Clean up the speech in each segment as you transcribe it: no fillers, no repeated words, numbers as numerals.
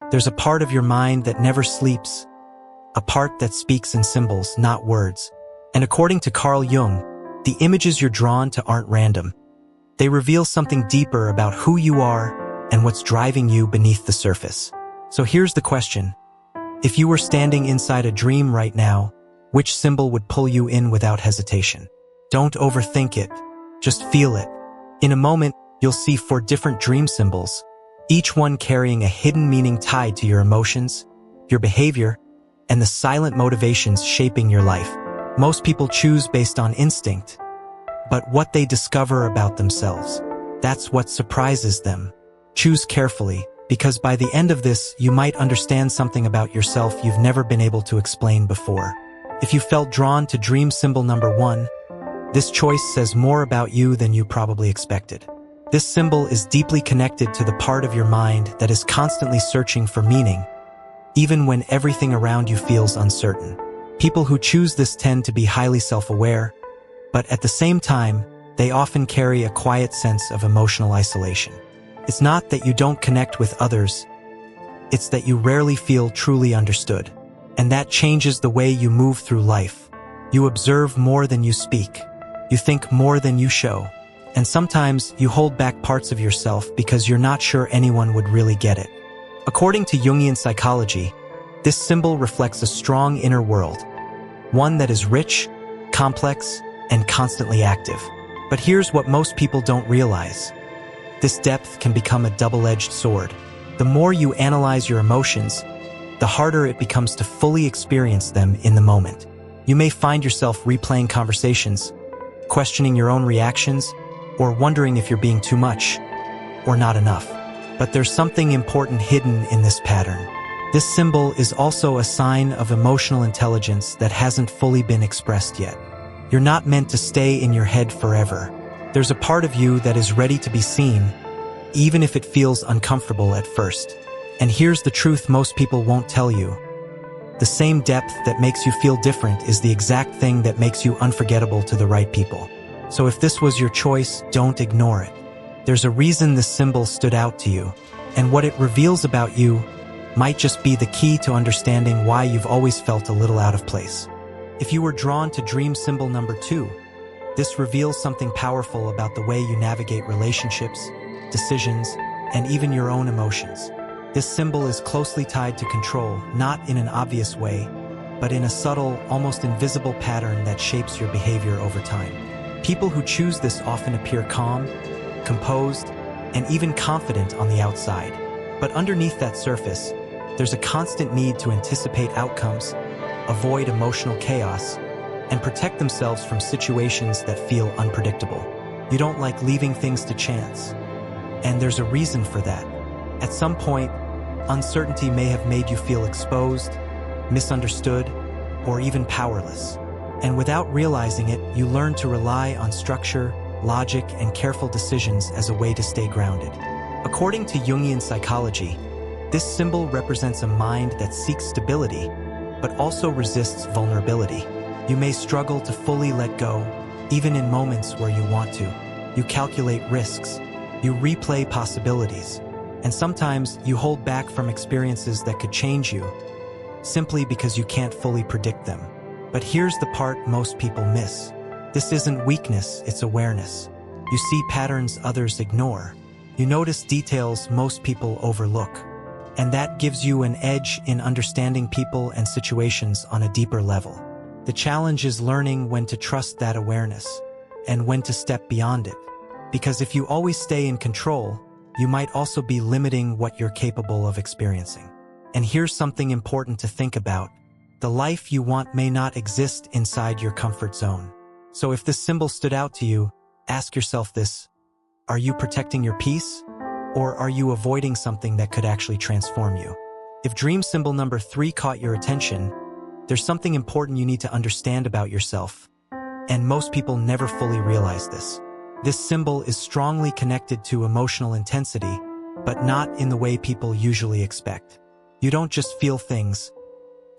There's a part of your mind that never sleeps, a part that speaks in symbols, not words. And according to Carl Jung, the images you're drawn to aren't random. They reveal something deeper about who you are and what's driving you beneath the surface. So here's the question. If you were standing inside a dream right now, which symbol would pull you in without hesitation? Don't overthink it. Just feel it. In a moment, you'll see 4 different dream symbols, each one carrying a hidden meaning tied to your emotions, your behavior, and the silent motivations shaping your life. Most people choose based on instinct, but what they discover about themselves, that's what surprises them. Choose carefully, because by the end of this, you might understand something about yourself you've never been able to explain before. If you felt drawn to dream symbol number 1, this choice says more about you than you probably expected. This symbol is deeply connected to the part of your mind that is constantly searching for meaning, even when everything around you feels uncertain. People who choose this tend to be highly self-aware, but at the same time, they often carry a quiet sense of emotional isolation. It's not that you don't connect with others, it's that you rarely feel truly understood. And that changes the way you move through life. You observe more than you speak. You think more than you show. And sometimes you hold back parts of yourself because you're not sure anyone would really get it. According to Jungian psychology, this symbol reflects a strong inner world, one that is rich, complex, and constantly active. But here's what most people don't realize. This depth can become a double-edged sword. The more you analyze your emotions, the harder it becomes to fully experience them in the moment. You may find yourself replaying conversations, questioning your own reactions, or wondering if you're being too much or not enough. But there's something important hidden in this pattern. This symbol is also a sign of emotional intelligence that hasn't fully been expressed yet. You're not meant to stay in your head forever. There's a part of you that is ready to be seen, even if it feels uncomfortable at first. And here's the truth most people won't tell you. The same depth that makes you feel different is the exact thing that makes you unforgettable to the right people. So if this was your choice, don't ignore it. There's a reason this symbol stood out to you, and what it reveals about you might just be the key to understanding why you've always felt a little out of place. If you were drawn to dream symbol number 2, this reveals something powerful about the way you navigate relationships, decisions, and even your own emotions. This symbol is closely tied to control, not in an obvious way, but in a subtle, almost invisible pattern that shapes your behavior over time. People who choose this often appear calm, composed, and even confident on the outside. But underneath that surface, there's a constant need to anticipate outcomes, avoid emotional chaos, and protect themselves from situations that feel unpredictable. You don't like leaving things to chance, and there's a reason for that. At some point, uncertainty may have made you feel exposed, misunderstood, or even powerless. And without realizing it, you learn to rely on structure, logic, and careful decisions as a way to stay grounded. According to Jungian psychology, this symbol represents a mind that seeks stability, but also resists vulnerability. You may struggle to fully let go, even in moments where you want to. You calculate risks, you replay possibilities, and sometimes you hold back from experiences that could change you, simply because you can't fully predict them. But here's the part most people miss. This isn't weakness, it's awareness. You see patterns others ignore. You notice details most people overlook. And that gives you an edge in understanding people and situations on a deeper level. The challenge is learning when to trust that awareness and when to step beyond it. Because if you always stay in control, you might also be limiting what you're capable of experiencing. And here's something important to think about. The life you want may not exist inside your comfort zone. So if this symbol stood out to you, ask yourself this: are you protecting your peace, or are you avoiding something that could actually transform you? If dream symbol number 3 caught your attention, there's something important you need to understand about yourself. And most people never fully realize this. This symbol is strongly connected to emotional intensity, but not in the way people usually expect. You don't just feel things.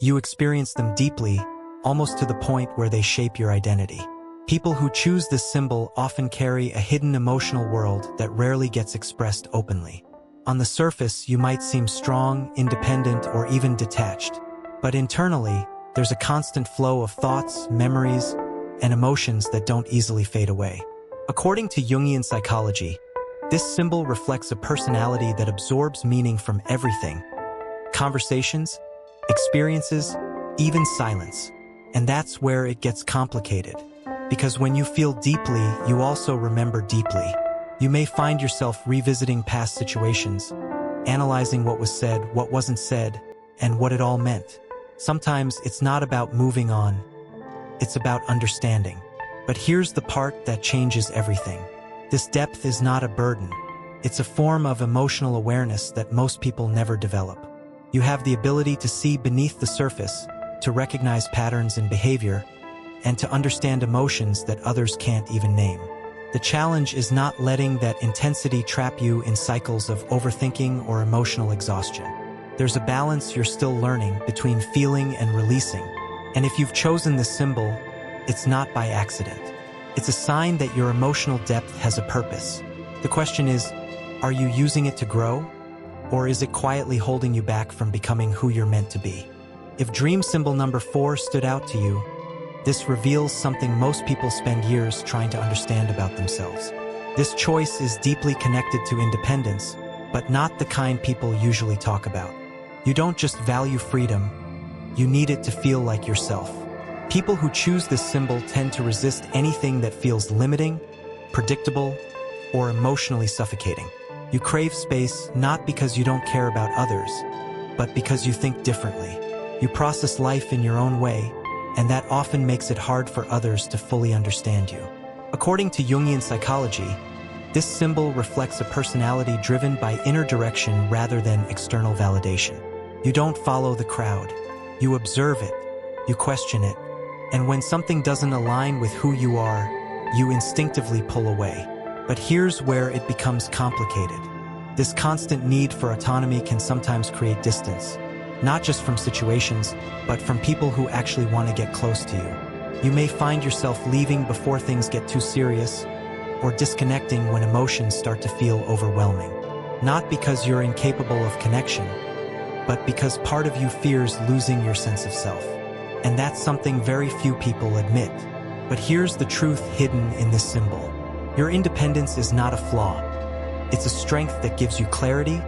You experience them deeply, almost to the point where they shape your identity. People who choose this symbol often carry a hidden emotional world that rarely gets expressed openly. On the surface, you might seem strong, independent, or even detached. But internally, there's a constant flow of thoughts, memories, and emotions that don't easily fade away. According to Jungian psychology, this symbol reflects a personality that absorbs meaning from everything: conversations, experiences, even silence. And that's where it gets complicated. Because when you feel deeply, you also remember deeply. You may find yourself revisiting past situations, analyzing what was said, what wasn't said, and what it all meant. Sometimes it's not about moving on, it's about understanding. But here's the part that changes everything. This depth is not a burden. It's a form of emotional awareness that most people never develop. You have the ability to see beneath the surface, to recognize patterns in behavior, and to understand emotions that others can't even name. The challenge is not letting that intensity trap you in cycles of overthinking or emotional exhaustion. There's a balance you're still learning between feeling and releasing. And if you've chosen this symbol, it's not by accident. It's a sign that your emotional depth has a purpose. The question is, are you using it to grow? Or is it quietly holding you back from becoming who you're meant to be? If dream symbol number 4 stood out to you, this reveals something most people spend years trying to understand about themselves. This choice is deeply connected to independence, but not the kind people usually talk about. You don't just value freedom, you need it to feel like yourself. People who choose this symbol tend to resist anything that feels limiting, predictable, or emotionally suffocating. You crave space not because you don't care about others, but because you think differently. You process life in your own way, and that often makes it hard for others to fully understand you. According to Jungian psychology, this symbol reflects a personality driven by inner direction rather than external validation. You don't follow the crowd. You observe it, you question it, and when something doesn't align with who you are, you instinctively pull away. But here's where it becomes complicated. This constant need for autonomy can sometimes create distance, not just from situations, but from people who actually want to get close to you. You may find yourself leaving before things get too serious, or disconnecting when emotions start to feel overwhelming. Not because you're incapable of connection, but because part of you fears losing your sense of self. And that's something very few people admit. But here's the truth hidden in this symbol. Your independence is not a flaw. It's a strength that gives you clarity,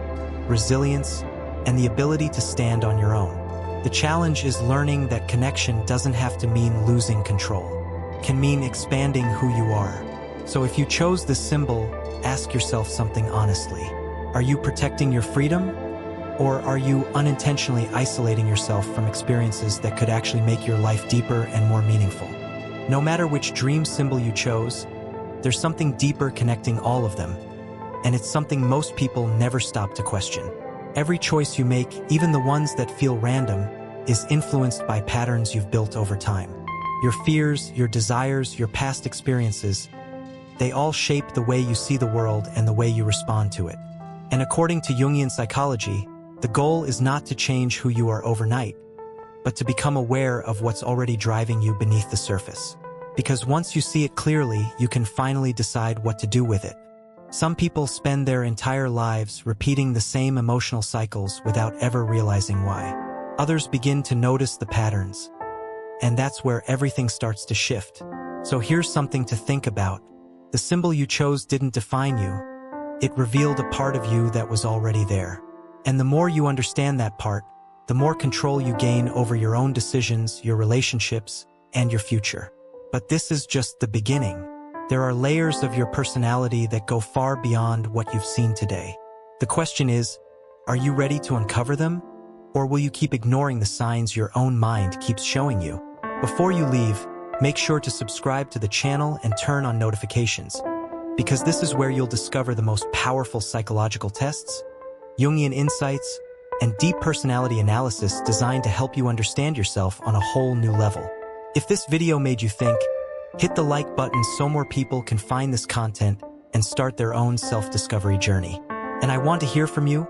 resilience, and the ability to stand on your own. The challenge is learning that connection doesn't have to mean losing control. It can mean expanding who you are. So if you chose this symbol, ask yourself something honestly. Are you protecting your freedom? Or are you unintentionally isolating yourself from experiences that could actually make your life deeper and more meaningful? No matter which dream symbol you chose, there's something deeper connecting all of them, and it's something most people never stop to question. Every choice you make, even the ones that feel random, is influenced by patterns you've built over time. Your fears, your desires, your past experiences, they all shape the way you see the world and the way you respond to it. And according to Jungian psychology, the goal is not to change who you are overnight, but to become aware of what's already driving you beneath the surface. Because once you see it clearly, you can finally decide what to do with it. Some people spend their entire lives repeating the same emotional cycles without ever realizing why. Others begin to notice the patterns, and that's where everything starts to shift. So here's something to think about. The symbol you chose didn't define you. It revealed a part of you that was already there. And the more you understand that part, the more control you gain over your own decisions, your relationships, and your future. But this is just the beginning. There are layers of your personality that go far beyond what you've seen today. The question is, are you ready to uncover them? Or will you keep ignoring the signs your own mind keeps showing you? Before you leave, make sure to subscribe to the channel and turn on notifications, because this is where you'll discover the most powerful psychological tests, Jungian insights, and deep personality analysis designed to help you understand yourself on a whole new level. If this video made you think, hit the like button so more people can find this content and start their own self-discovery journey. And I want to hear from you.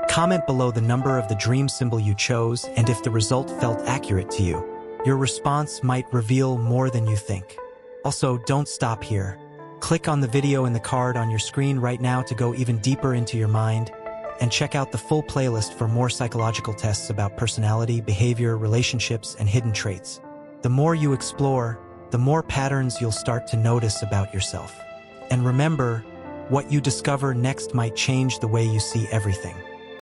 Comment below the number of the dream symbol you chose and if the result felt accurate to you. Your response might reveal more than you think. Also, don't stop here. Click on the video in the card on your screen right now to go even deeper into your mind, and check out the full playlist for more psychological tests about personality, behavior, relationships, and hidden traits. The more you explore, the more patterns you'll start to notice about yourself. And remember, what you discover next might change the way you see everything.